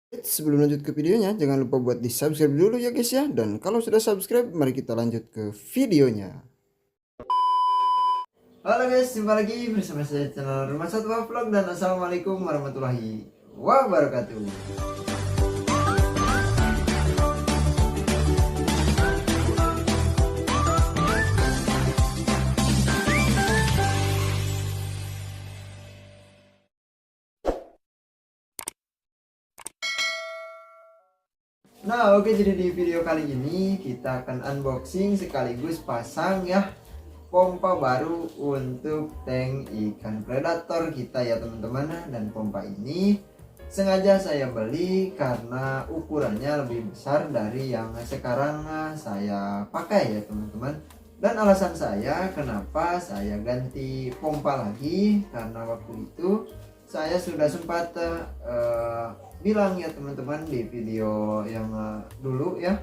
Sebelum lanjut ke videonya, jangan lupa buat di subscribe dulu ya guys ya. Dan kalau sudah subscribe, mari kita lanjut ke videonya. Halo guys, jumpa lagi bersama saya channel Rumah Satwa Vlog. Dan assalamualaikum warahmatullahi wabarakatuh. Nah oke, jadi di video kali ini kita akan unboxing sekaligus pasang ya pompa baru untuk tank ikan predator kita ya teman-teman. Dan pompa ini sengaja saya beli karena ukurannya lebih besar dari yang sekarang saya pakai ya teman-teman. Dan alasan saya kenapa saya ganti pompa lagi, karena waktu itu saya sudah sempat bilang ya teman-teman di video yang dulu ya,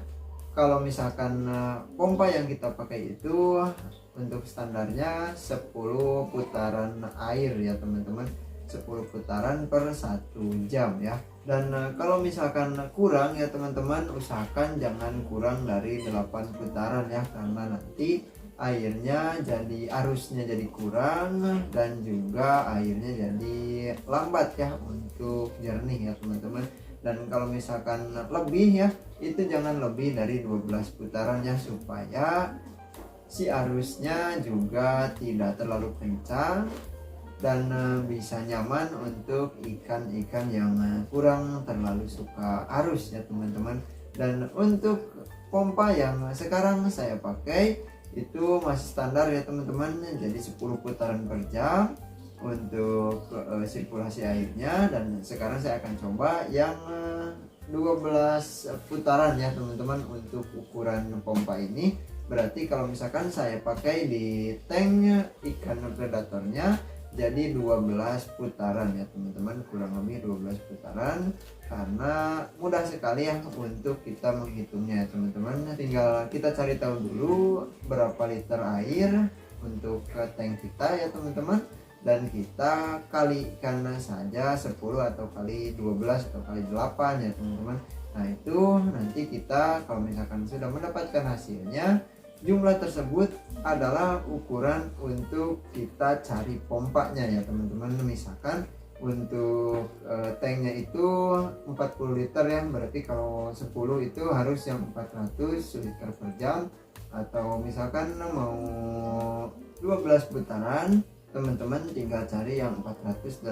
kalau misalkan pompa yang kita pakai itu untuk standarnya 10 putaran air ya teman-teman, 10 putaran per 1 jam ya. Dan kalau misalkan kurang ya teman-teman, usahakan jangan kurang dari 8 putaran ya, karena nanti airnya jadi arusnya jadi kurang dan juga airnya jadi lambat ya untuk jernih ya teman-teman. Dan kalau misalkan lebih ya, itu jangan lebih dari 12 putaran ya, supaya si arusnya juga tidak terlalu kencang dan bisa nyaman untuk ikan-ikan yang kurang terlalu suka arus ya teman-teman. Dan untuk pompa yang sekarang saya pakai itu masih standar ya teman-teman, jadi 10 putaran per jam untuk sirkulasi airnya. Dan sekarang saya akan coba yang 12 putaran ya teman-teman untuk ukuran pompa ini. Berarti kalau misalkan saya pakai di tank ikan predatornya jadi 12 putaran ya teman-teman, kurang lebih 12 putaran, karena mudah sekali ya untuk kita menghitungnya ya teman-teman. Tinggal kita cari tahu dulu berapa liter air untuk tank kita ya teman-teman, dan kita kalikan saja 10 atau kali 12 atau kali 8 ya teman-teman. Nah itu nanti kita kalau misalkan sudah mendapatkan hasilnya, jumlah tersebut adalah ukuran untuk kita cari pompanya ya teman-teman. Misalkan untuk tanknya itu 40 liter ya, berarti kalau 10 itu harus yang 400 liter per jam. Atau misalkan mau 12 putaran, teman-teman tinggal cari yang 480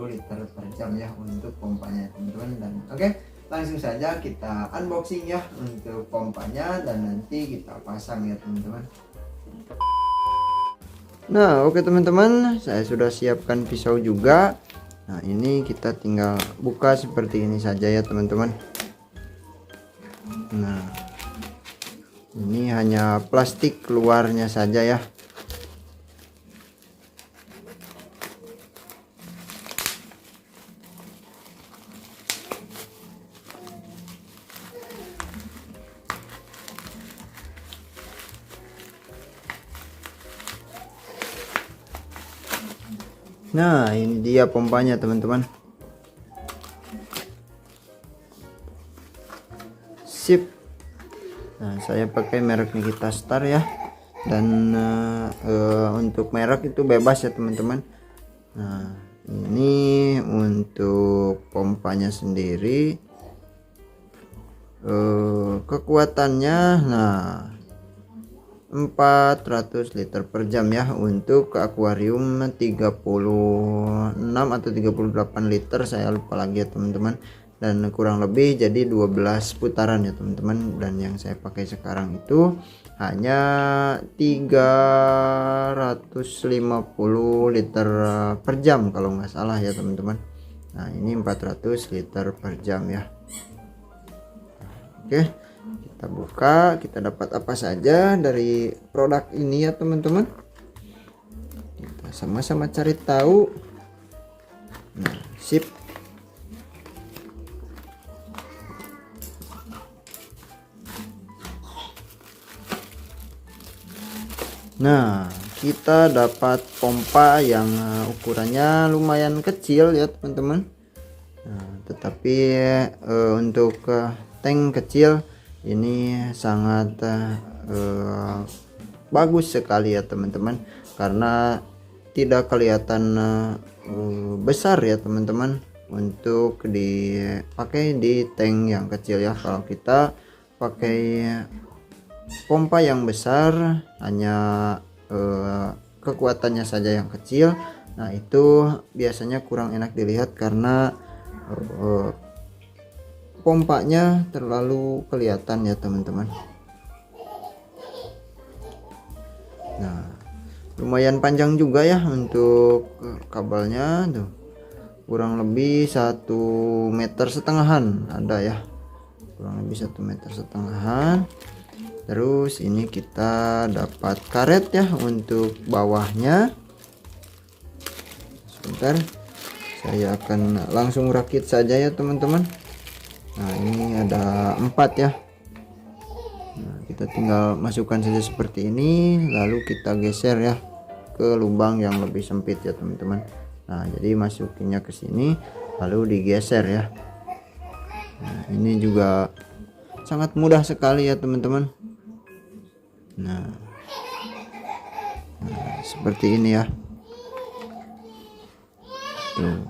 liter per jam ya untuk pompanya teman-teman. Dan oke, langsung saja kita unboxing ya untuk pompanya dan nanti kita pasang ya teman-teman. Nah oke teman-teman, saya sudah siapkan pisau juga. Nah ini kita tinggal buka seperti ini saja ya teman-teman. Nah ini hanya plastik luarnya saja ya. Nah ini dia pompanya teman-teman. Sip. Nah saya pakai merek Nikita Star ya. Dan untuk merek itu bebas ya teman-teman. Nah ini untuk pompanya sendiri, kekuatannya nah 400 liter per jam ya. Untuk akuarium 36 atau 38 liter, saya lupa lagi ya teman-teman. Dan kurang lebih jadi 12 putaran ya teman-teman. Dan yang saya pakai sekarang itu hanya 350 liter per jam kalau nggak salah ya teman-teman. Nah ini 400 liter per jam ya. Oke, kita buka, kita dapat apa saja dari produk ini ya teman-teman. Kita sama-sama cari tahu. Nah sip. Nah kita dapat pompa yang ukurannya lumayan kecil ya teman-teman. Nah, tetapi untuk tank kecil ini sangat bagus sekali ya teman-teman, karena tidak kelihatan besar ya teman-teman untuk dipakai di tank yang kecil ya. Kalau kita pakai pompa yang besar, hanya kekuatannya saja yang kecil, nah itu biasanya kurang enak dilihat karena pompanya terlalu kelihatan ya teman-teman. Nah, lumayan panjang juga ya untuk kabelnya tuh, kurang lebih 1,5 meter ada ya, kurang lebih 1,5 meter. Terus ini kita dapat karet ya untuk bawahnya. Sebentar, saya akan langsung rakit saja ya teman-teman. Nah, ini ada 4 ya. Nah, kita tinggal masukkan saja seperti ini, lalu kita geser ya ke lubang yang lebih sempit ya teman-teman. Nah, jadi masukinnya ke sini lalu digeser ya. Nah, ini juga sangat mudah sekali ya teman-teman. Nah, seperti ini ya. Tuh.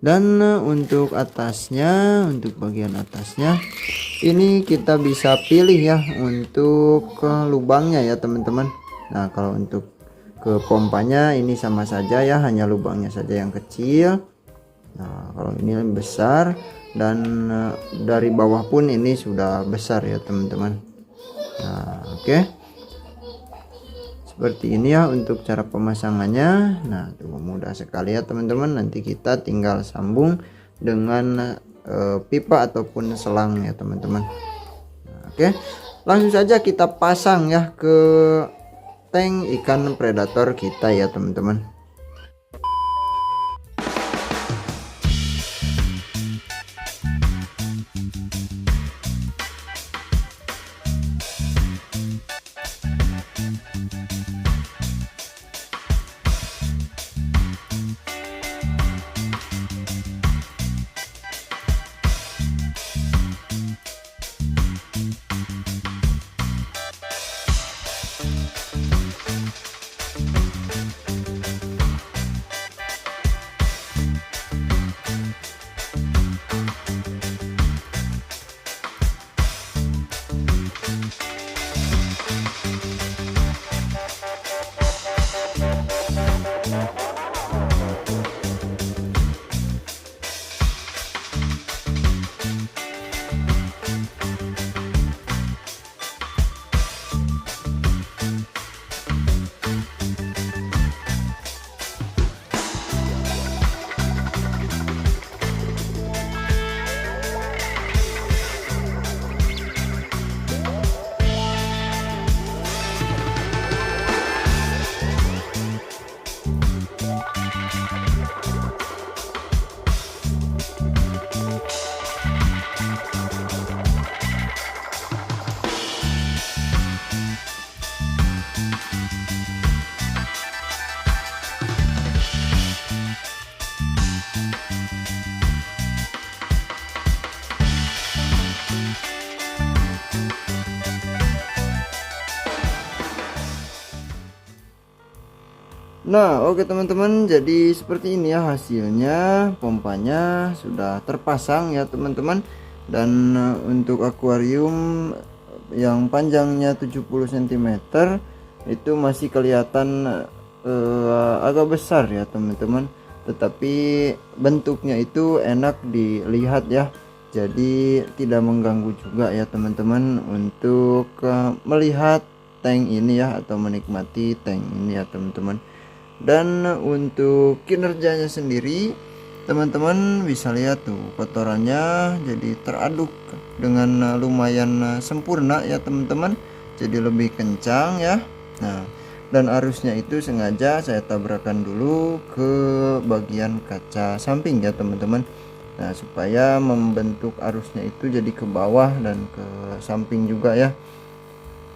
Dan untuk atasnya, untuk bagian atasnya ini kita bisa pilih ya untuk lubangnya ya teman-teman. Nah, kalau untuk ke pompanya ini sama saja ya, hanya lubangnya saja yang kecil. Nah, kalau ini lebih besar, dan dari bawah pun ini sudah besar ya teman-teman. Nah, oke. Seperti ini ya untuk cara pemasangannya. Nah, tuh mudah sekali ya teman-teman. Nanti kita tinggal sambung dengan pipa ataupun selang ya teman-teman. Nah, oke. Langsung saja kita pasang ya ke tank ikan predator kita ya teman-teman. Nah, oke teman-teman, jadi seperti ini ya hasilnya. Pompanya sudah terpasang ya teman-teman. Dan untuk akuarium yang panjangnya 70 cm itu masih kelihatan agak besar ya teman-teman, tetapi bentuknya itu enak dilihat ya, jadi tidak mengganggu juga ya teman-teman untuk melihat tank ini ya, atau menikmati tank ini ya teman-teman. Dan untuk kinerjanya sendiri teman-teman bisa lihat tuh, kotorannya jadi teraduk dengan lumayan sempurna ya teman-teman, jadi lebih kencang ya. Nah, dan arusnya itu sengaja saya tabrakan dulu ke bagian kaca samping ya teman-teman. Nah, supaya membentuk arusnya itu jadi ke bawah dan ke samping juga ya,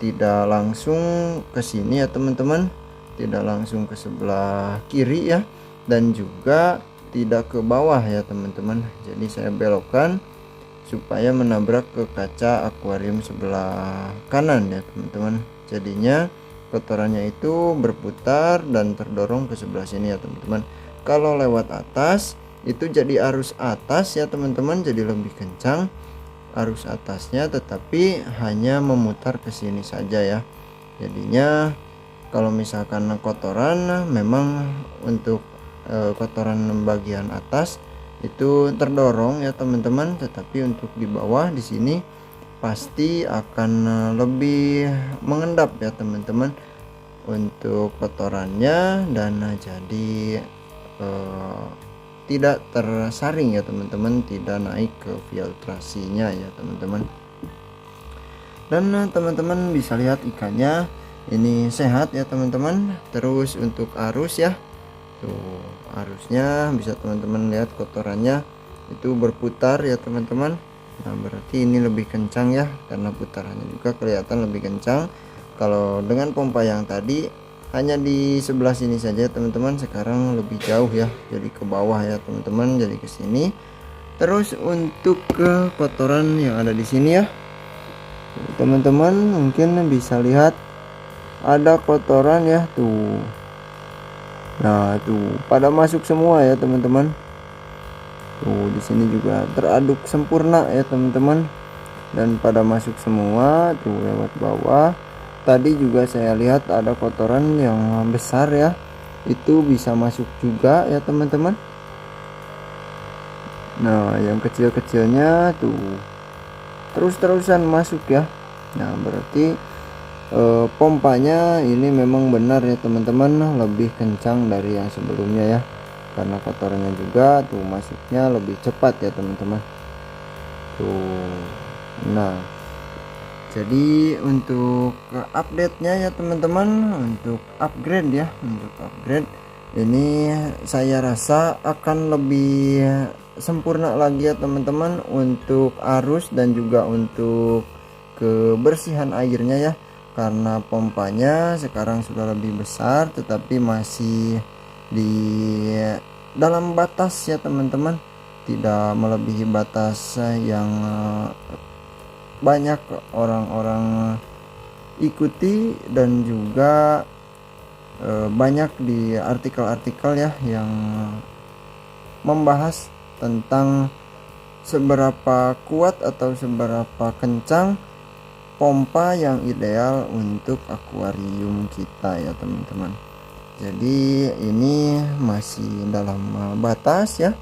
tidak langsung ke sini ya teman-teman, tidak langsung ke sebelah kiri ya, dan juga tidak ke bawah ya teman-teman. Jadi saya belokkan supaya menabrak ke kaca akuarium sebelah kanan ya teman-teman. Jadinya kotorannya itu berputar dan terdorong ke sebelah sini ya teman-teman. Kalau lewat atas itu jadi arus atas ya teman-teman, jadi lebih kencang arus atasnya, tetapi hanya memutar ke sini saja ya. Jadinya kalau misalkan kotoran, memang untuk kotoran bagian atas itu terdorong ya teman-teman, tetapi untuk di bawah di sini pasti akan lebih mengendap ya teman-teman untuk kotorannya, dan jadi tidak tersaring ya teman-teman, tidak naik ke filtrasinya ya teman-teman. Dan teman-teman bisa lihat ikannya ini sehat ya teman-teman. Terus untuk arus ya, tuh arusnya bisa teman-teman lihat, kotorannya itu berputar ya teman-teman. Nah berarti ini lebih kencang ya, karena putarannya juga kelihatan lebih kencang. Kalau dengan pompa yang tadi hanya di sebelah sini saja teman-teman, sekarang lebih jauh ya, jadi ke bawah ya teman-teman, jadi ke sini. Terus untuk ke kotoran yang ada di sini ya teman-teman, mungkin bisa lihat ada kotoran ya tuh. Nah tuh pada masuk semua ya teman-teman. Tuh di sini juga teraduk sempurna ya teman-teman, dan pada masuk semua tuh lewat bawah. Tadi juga saya lihat ada kotoran yang besar ya, itu bisa masuk juga ya teman-teman. Nah yang kecil-kecilnya tuh terus-terusan masuk ya. Nah berarti pompanya ini memang benar ya teman-teman, lebih kencang dari yang sebelumnya ya, karena kotorannya juga tuh masuknya lebih cepat ya teman-teman tuh. Nah jadi untuk update nya ya teman-teman, untuk upgrade ya, untuk upgrade ini saya rasa akan lebih sempurna lagi ya teman-teman, untuk arus dan juga untuk kebersihan airnya ya, karena pompanya sekarang sudah lebih besar tetapi masih di dalam batas ya teman-teman, tidak melebihi batas yang banyak orang-orang ikuti, dan juga banyak di artikel-artikel ya yang membahas tentang seberapa kuat atau seberapa kencang pompa yang ideal untuk akuarium kita ya teman-teman. Jadi ini masih dalam batas ya,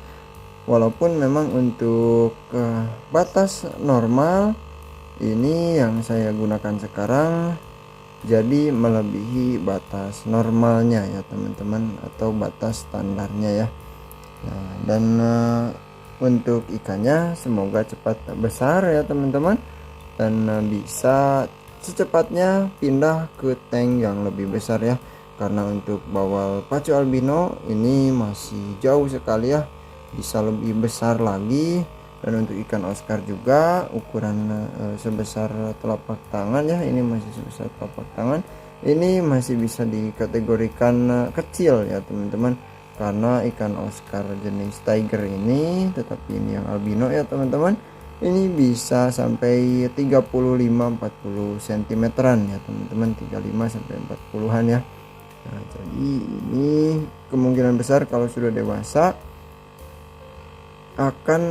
walaupun memang untuk batas normal ini yang saya gunakan sekarang jadi melebihi batas normalnya ya teman-teman, atau batas standarnya ya. Nah, dan untuk ikannya semoga cepat besar ya teman-teman, dan bisa secepatnya pindah ke tank yang lebih besar ya, karena untuk bawal pacu albino ini masih jauh sekali ya, bisa lebih besar lagi. Dan untuk ikan Oscar juga ukuran sebesar telapak tangan ya, ini masih sebesar telapak tangan, ini masih bisa dikategorikan kecil ya teman-teman, karena ikan Oscar jenis tiger ini, tetapi ini yang albino ya teman-teman, ini bisa sampai 35-40 cm ya teman-teman, 35 sampai 40-an ya. Nah jadi ini kemungkinan besar kalau sudah dewasa akan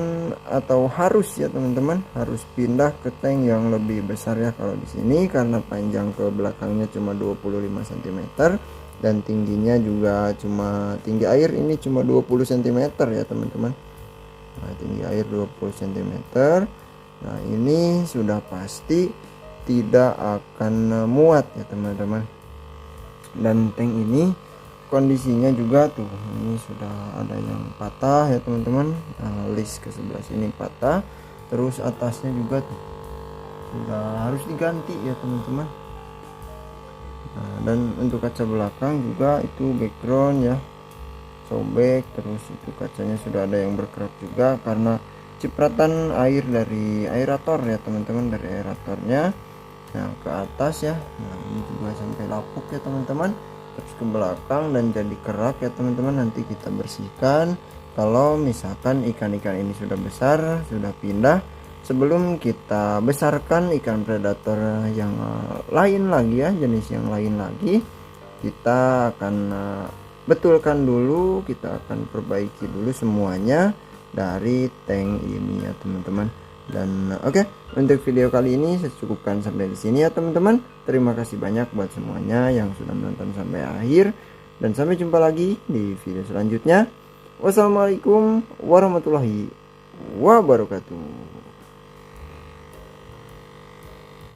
atau harus ya teman-teman, harus pindah ke tank yang lebih besar ya. Kalau di sini karena panjang ke belakangnya cuma 25 cm dan tingginya juga cuma, tinggi air ini cuma 20 cm ya teman-teman. Nah tinggi air 20 cm. Nah ini sudah pasti tidak akan muat ya teman-teman. Dan tank ini kondisinya juga tuh, ini sudah ada yang patah ya teman-teman. Nah, list ke sebelah sini patah, terus atasnya juga tuh sudah harus diganti ya teman-teman. Nah, dan untuk kaca belakang juga itu background ya sobek, terus itu kacanya sudah ada yang berkerak juga karena cipratan air dari aerator ya teman-teman, dari aeratornya nah ke atas ya. Nah ini juga sampai lapuk ya teman-teman, terus ke belakang dan jadi kerak ya teman-teman. Nanti kita bersihkan kalau misalkan ikan-ikan ini sudah besar, sudah pindah, sebelum kita besarkan ikan predator yang lain lagi ya, jenis yang lain lagi, kita akan betulkan dulu, kita akan perbaiki dulu semuanya dari tank ini ya teman-teman. Dan oke, untuk video kali ini saya cukupkan sampai di sini ya teman-teman. Terima kasih banyak buat semuanya yang sudah menonton sampai akhir, dan sampai jumpa lagi di video selanjutnya. Wassalamualaikum warahmatullahi wabarakatuh.